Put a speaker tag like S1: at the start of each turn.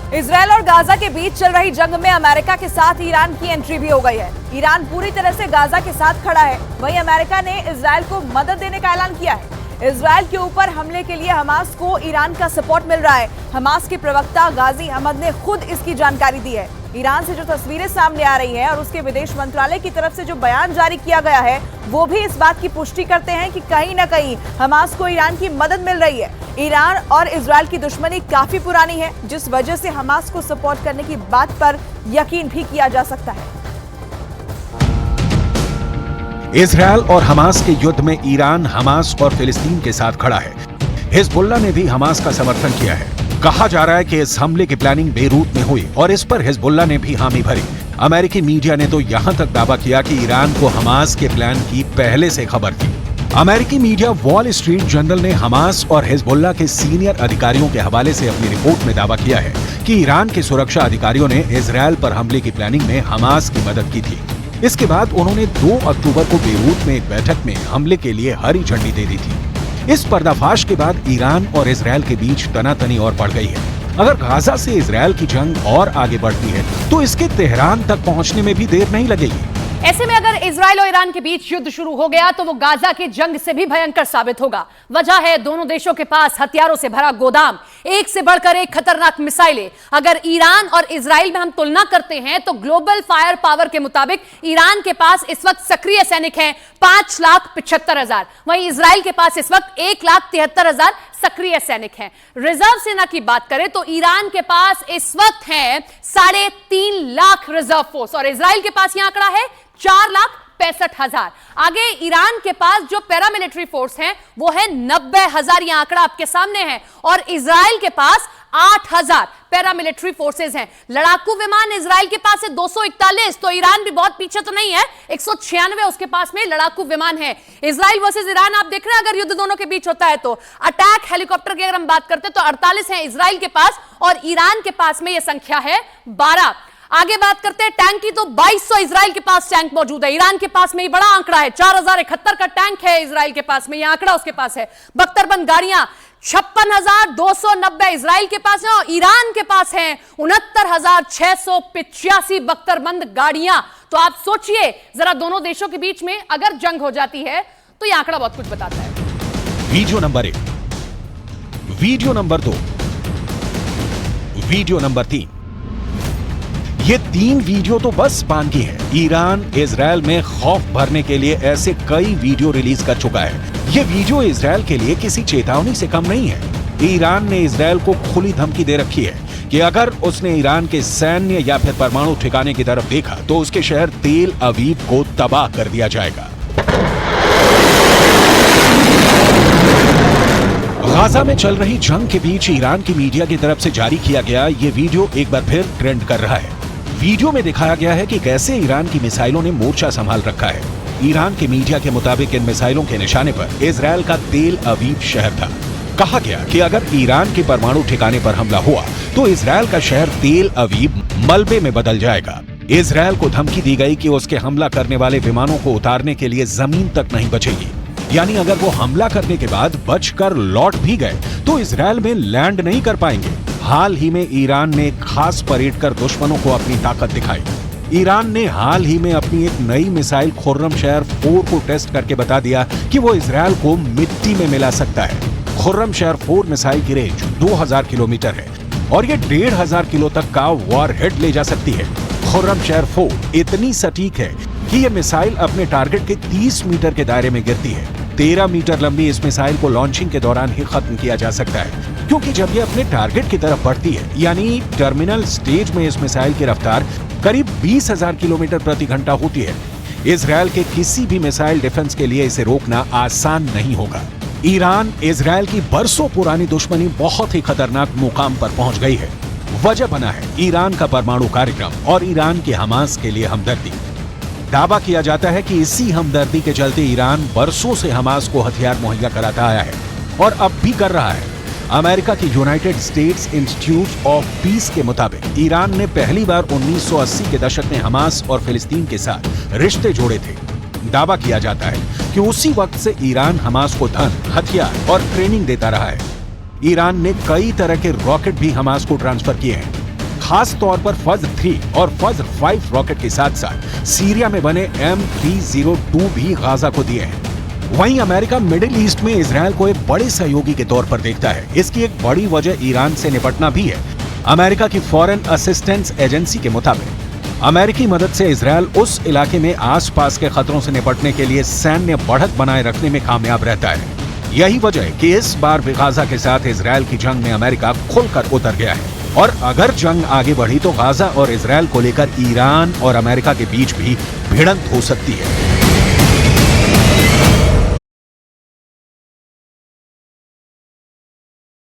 S1: Israel और Gaza के बीच चल रही जंग में अमेरिका के साथ ईरान की एंट्री भी हो गई है। ईरान पूरी तरह से गाजा के साथ खड़ा है। वहीं अमेरिका ने इजरायल को मदद देने का ऐलान किया है। इजरायल के ऊपर हमले के लिए हमास को ईरान का सपोर्ट मिल रहा है। हमास के प्रवक्ता गाजी अहमद ने खुद इसकी जानकारी दी है। ईरान से जो तस्वीरें सामने आ रही हैं और उसके विदेश मंत्रालय की तरफ से जो बयान जारी किया गया है, वो भी इस बात की पुष्टि करते हैं कि कहीं ना कहीं हमास को ईरान की मदद मिल रही है। ईरान और इजरायल की दुश्मनी काफी पुरानी है, जिस वजह से हमास को सपोर्ट करने की बात पर यकीन भी किया जा सकता है।
S2: इजरायल और हमास के युद्ध में ईरान हमास और फिलिस्तीन के साथ खड़ा है। हिजबुल्लाह ने भी हमास का समर्थन किया है। कहा जा रहा है कि इस हमले की प्लानिंग बेरूत में हुई और इस पर हिजबुल्लाह ने भी हामी भरी। अमेरिकी मीडिया ने तो यहां तक दावा किया कि ईरान को हमास के प्लान की पहले से खबर थी। अमेरिकी मीडिया वॉल स्ट्रीट जर्नल ने हमास और हिजबुल्लाह के सीनियर अधिकारियों के हवाले से अपनी रिपोर्ट में दावा किया है कि ईरान के सुरक्षा अधिकारियों ने इजरायल पर हमले की प्लानिंग में हमास की मदद की थी। इसके बाद उन्होंने 2 अक्टूबर को बेरूत में एक बैठक में हमले के लिए हरी झंडी दे दी थी। इस पर्दाफाश के बाद ईरान और इजरायल के बीच तनातनी और बढ़ गई है। अगर गाजा से इजरायल की जंग और आगे बढ़ती है तो इसके तेहरान तक पहुंचने में भी देर नहीं लगेगी।
S3: ऐसे में अगर इजरायल और ईरान के बीच युद्ध शुरू हो गया तो वो गाजा की जंग से भी भयंकर साबित होगा। वजह है दोनों देशों के पास हथियारों से भरा गोदाम, एक से बढ़कर एक खतरनाक मिसाइलें। अगर ईरान और इजरायल में हम तुलना करते हैं तो ग्लोबल फायर पावर के मुताबिक ईरान के पास इस वक्त सक्रिय सैनिक हैं 5,75,000। वहीं इजरायल के पास इस वक्त 1,73,000 सक्रिय ससैनिक हैं। रिजर्व सेना की बात करें तो ईरान के पास इस वक्त है 3.5 लाख रिजर्व फोर्स और इजरायल के पास यह आंकड़ा है 4,65,000। आगे ईरान के पास जो पैरामिलिट्री फोर्स हैं वो है 90,000। यह आंकड़ा आपके सामने है और इजरायल के पास 8,000 पैरामिलिट्री फोर्सेस हैं। लड़ाकू विमान इजरायल के पास है 241, तो ईरान भी बहुत पीछे तो नहीं है, 196 उसके पास में लड़ाकू विमान है। इजरायल वर्सेस ईरान आप देख रहे हैं अगर युद्ध दोनों के बीच होता है तो अटैक हेलीकॉप्टर की अगर हम बात करते हैं तो 48 है इजरायल के पास और ईरान के पास में यह संख्या है 12। आगे बात करते हैं टैंक की तो 2200 इजरायल के पास टैंक मौजूद है। ईरान के पास में ये बड़ा आंकड़ा है 4071 का टैंक है इजरायल के पास में, यह आंकड़ा उसके पास है। बख्तरबंद गाड़ियां 56,290 इजरायल के पास है और ईरान के पास है 69,685 बख्तरबंद गाड़ियां। तो आप सोचिए जरा दोनों देशों के बीच में अगर जंग हो जाती है तो यह आंकड़ा बहुत कुछ बताता है।
S2: Video number 1, video number 2, video number 3। ये 3 वीडियो तो बस स्पान की है। ईरान इजरायल में खौफ भरने के लिए ऐसे कई वीडियो रिलीज कर चुका है। ये वीडियो इजरायल के लिए किसी चेतावनी से कम नहीं है। ईरान ने इजरायल को खुली धमकी दे रखी है कि अगर उसने ईरान के सैन्य या फिर परमाणु ठिकाने की तरफ देखा तो उसके शहर तेल अवीव को तबाह कर दिया जाएगा। गाजा में चल रही जंग के बीच ईरान की मीडिया की तरफ से जारी किया गया ये वीडियो एक बार फिर ट्रेंड कर रहा है। वीडियो में दिखाया गया है कि कैसे ईरान की मिसाइलों ने मोर्चा संभाल रखा है। ईरान के मीडिया के मुताबिक इन मिसाइलों के निशाने पर इजरायल का तेल अवीव शहर था। कहा गया कि अगर ईरान के परमाणु ठिकाने पर हमला हुआ तो इजरायल का शहर तेल अवीव मलबे में बदल जाएगा। इजरायल को धमकी दी गई कि उसके हमला करने वाले विमानों को उतारने के लिए जमीन तक नहीं बचेगी। यानी अगर वो हमला करने के बाद बचकर लौट भी गए तो इजरायल में लैंड नहीं कर पाएंगे। हाल ही में ईरान ने खास परेड कर दुश्मनों को अपनी ताकत दिखाई। ईरान ने हाल ही में अपनी एक नई मिसाइल खुर्रमशहर 4 को टेस्ट करके बता दिया कि वो इजरायल को मिट्टी में मिला सकता है। खुर्रमशहर 4 मिसाइल की रेंज 2000 किलोमीटर है और ये 1500 किलो तक का वॉरहेड ले जा सकती है। खुर्रमशहर 4 इतनी सटीक है कि ये मिसाइल अपने टारगेट के 30 मीटर के दायरे में गिरती है। 13 मीटर लंबी इस मिसाइल को लॉन्चिंग के दौरान ही खत्म किया जा सकता है, क्योंकि जब ये अपने टारगेट की तरफ बढ़ती है यानी टर्मिनल स्टेज में इस मिसाइल की रफ्तार करीब 20,000 किलोमीटर प्रति घंटा होती है। इजरायल के किसी भी मिसाइल डिफेंस के लिए इसे रोकना आसान नहीं होगा। ईरान इजरायल की बरसों पुरानी दुश्मनी बहुत ही खतरनाक मुकाम पर पहुंच गई है। वजह बना है ईरान का परमाणु कार्यक्रम और ईरान के हमास के लिए हमदर्दी। दावा किया जाता है कि इसी हमदर्दी के चलते ईरान बरसों से हमास को हथियार मुहैया कराता आया है और अब भी कर रहा है। अमेरिका की United states institute of peace के मुताबिक ईरान ने पहली बार 1980 के दशक में हमास और फिलिस्तीन के साथ रिश्ते जोड़े थे। दावा किया जाता है कि उसी वक्त से ईरान हमास को धन, हथियार और ट्रेनिंग देता रहा है। ईरान ने कई तरह के रॉकेट भी हमास को ट्रांसफर किए हैं। खास तौर पर फज्र 3 और फज्र 5 रॉकेट के साथ साथ सीरिया में बने M302 भी गाजा को दिए हैं। वहीं अमेरिका मिडिल ईस्ट में इजरायल को एक बड़े सहयोगी के तौर पर देखता है। इसकी एक बड़ी वजह ईरान से निपटना भी है। अमेरिका की फॉरेन असिस्टेंस एजेंसी के मुताबिक अमेरिकी मदद से इजरायल उस इलाके में आसपास के खतरों से निपटने के लिए सैन्य बढ़त बनाए रखने में कामयाब रहता है। यही वजह है कि इस बार भी गाजा के साथ इजरायल की जंग में अमेरिका खुलकर उतर गया है। और अगर जंग आगे बढ़ी तो गाजा और इजरायल को लेकर ईरान और अमेरिका के बीच भी भिड़ंत हो सकती है।